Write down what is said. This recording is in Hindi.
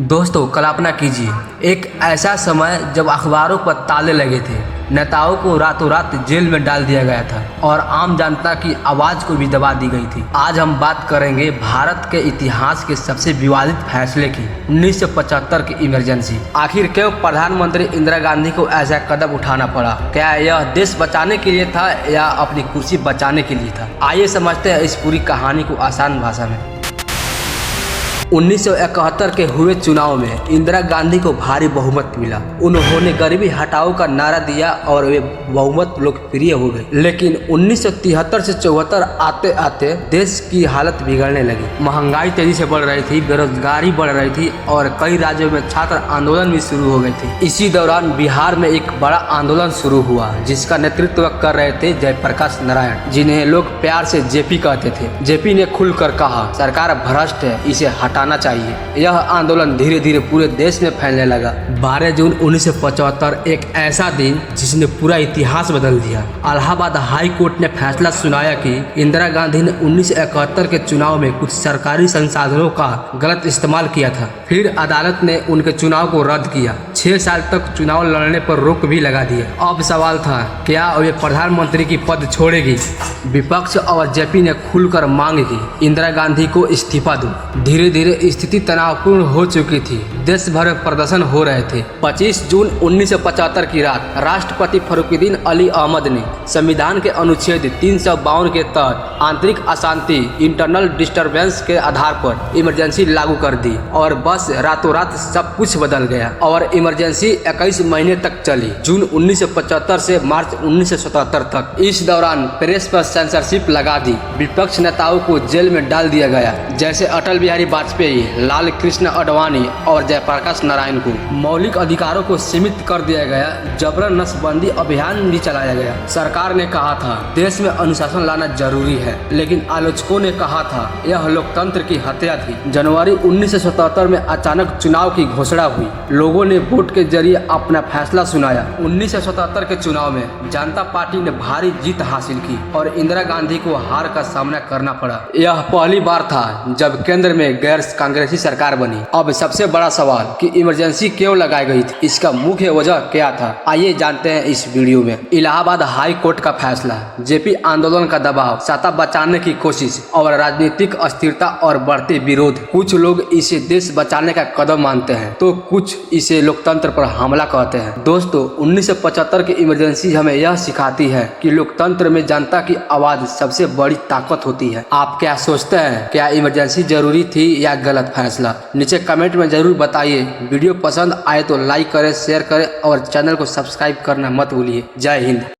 दोस्तों कल्पना कीजिए, एक ऐसा समय जब अखबारों पर ताले लगे थे, नेताओं को रातों रात जेल में डाल दिया गया था और आम जनता की आवाज को भी दबा दी गई थी। आज हम बात करेंगे भारत के इतिहास के सबसे विवादित फैसले की, 1975 की इमरजेंसी। आखिर क्यों प्रधानमंत्री इंदिरा गांधी को ऐसा कदम उठाना पड़ा? क्या यह देश बचाने के लिए था या अपनी कुर्सी बचाने के लिए था? आइए समझते हैं इस पूरी कहानी को आसान भाषा में। 1971 के हुए चुनाव में इंदिरा गांधी को भारी बहुमत मिला। उन्होंने गरीबी हटाओ का नारा दिया और वे बहुमत लोकप्रिय हो गए। लेकिन 1973 से 74 आते आते देश की हालत बिगड़ने लगी। महंगाई तेजी से बढ़ रही थी, बेरोजगारी बढ़ रही थी और कई राज्यों में छात्र आंदोलन भी शुरू हो गए थे। इसी दौरान बिहार में एक बड़ा आंदोलन शुरू हुआ जिसका नेतृत्व कर रहे थे जयप्रकाश नारायण, जिन्हें लोग प्यार से जेपी कहते थे। जेपी ने खुलकर कहा, सरकार भ्रष्ट है, इसे हटाना चाहिए। यह आंदोलन धीरे धीरे पूरे देश में फैलने लगा। 12 जून 1975 एक ऐसा दिन जिसने पूरा इतिहास बदल दिया। इलाहाबाद हाई कोर्ट ने फैसला सुनाया कि इंदिरा गांधी ने 1971 के चुनाव में कुछ सरकारी संसाधनों का गलत इस्तेमाल किया था। फिर अदालत ने उनके चुनाव को रद्द किया। 6 साल तक चुनाव लड़ने पर रोक भी लगा दिया। अब सवाल था, क्या वे प्रधानमंत्री की पद छोड़ेगी? विपक्ष और जेपी ने खुलकर मांग की, इंदिरा गांधी को इस्तीफा दो। धीरे धीरे स्थिति तनावपूर्ण हो चुकी थी। देश भर में प्रदर्शन हो रहे थे। 25 जून 1975 की रात राष्ट्रपति फरुखुद्दीन अली अहमद ने संविधान के अनुच्छेद 352 के तहत आंतरिक अशांति इंटरनल डिस्टरबेंस के आधार पर इमरजेंसी लागू कर दी और बस रातों रात सब कुछ बदल गया। और इमरजेंसी 21 महीने तक चली, जून 1975 से मार्च 1977 तक। इस दौरान प्रेस पर सेंसरशिप लगा दी, विपक्ष नेताओं को जेल में डाल दिया गया, जैसे अटल बिहारी वाजपेयी, लाल कृष्ण आडवाणी और जयप्रकाश नारायण को। मौलिक अधिकारों को सीमित कर दिया गया, जबरन नसबंदी अभियान भी चलाया गया। सरकार ने कहा था देश में अनुशासन लाना जरूरी है, लेकिन आलोचकों ने कहा था यह लोकतंत्र की हत्या थी। जनवरी 1977 में अचानक चुनाव की घोषणा हुई। लोगों ने वोट के जरिए अपना फैसला सुनाया। 1977 के चुनाव में जनता पार्टी ने भारी जीत हासिल की और इंदिरा गांधी को हार का सामना करना पड़ा। यह पहली बार था जब केंद्र में गैर कांग्रेसी सरकार बनी। अब सबसे बड़ा सवाल कि इमरजेंसी क्यों लगाई गई थी, इसका मुख्य वजह क्या था? आइए जानते हैं इस वीडियो में। इलाहाबाद हाई कोर्ट का फैसला, जेपी आंदोलन का दबाव, सत्ता बचाने की कोशिश और राजनीतिक अस्थिरता और बढ़ते विरोध। कुछ लोग इसे देश बचाने का कदम मानते हैं तो कुछ इसे लोकतंत्र पर हमला कहते हैं। दोस्तों, 1975 की इमरजेंसी हमें यह सिखाती है कि लोकतंत्र में जनता की आवाज सबसे बड़ी ताकत होती है। आप क्या सोचते हैं, क्या इमरजेंसी जरूरी थी या गलत फैसला? नीचे कमेंट में जरूर बताइए। वीडियो पसंद आए तो लाइक करें, शेयर करें और चैनल को सब्सक्राइब करना मत भूलिए। जय हिंद।